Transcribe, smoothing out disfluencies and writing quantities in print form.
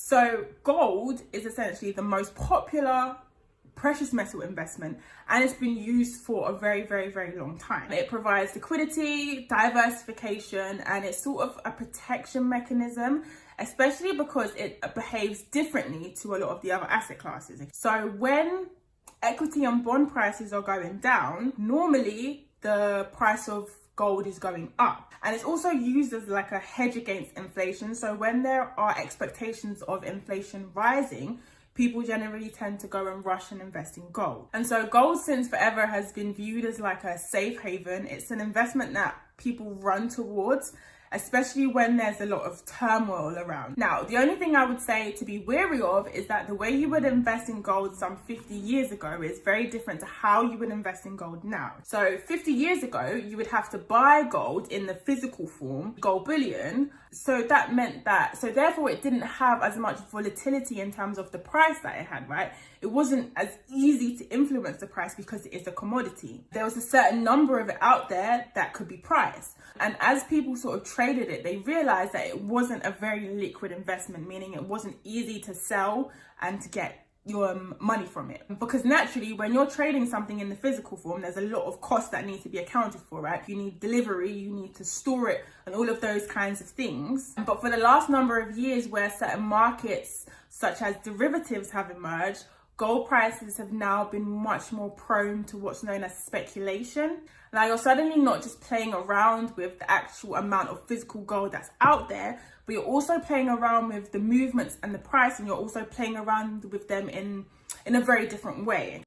So gold is essentially the most popular precious metal investment, and it's been used for a very, very, very long time. It provides liquidity, diversification, and it's sort of a protection mechanism, especially because it behaves differently to a lot of the other asset classes. So when equity and bond prices are going down, normally the price of gold is going up. And it's also used as like a hedge against inflation. So when there are expectations of inflation rising, people generally tend to go and rush and invest in gold. And so gold since forever has been viewed as like a safe haven. It's an investment that people run towards, especially when there's a lot of turmoil around. Now, the only thing I would say to be wary of is that the way you would invest in gold some 50 years ago is very different to how you would invest in gold now. So 50 years ago, you would have to buy gold in the physical form, gold bullion. So that meant that, so therefore it didn't have as much volatility in terms of the price that it had, right? It wasn't as easy to influence the price because it is a commodity. There was a certain number of it out there that could be priced. And as people sort of traded it, they realized that it wasn't a very liquid investment, meaning it wasn't easy to sell and to get your money from it. Because naturally, when you're trading something in the physical form, there's a lot of costs that need to be accounted for, right? You need delivery, you need to store it, and all of those kinds of things. But for the last number of years, where certain markets such as derivatives have emerged, gold prices have now been much more prone to what's known as speculation. Now, you're suddenly not just playing around with the actual amount of physical gold that's out there, but you're also playing around with the movements and the price, and you're also playing around with them in a very different way.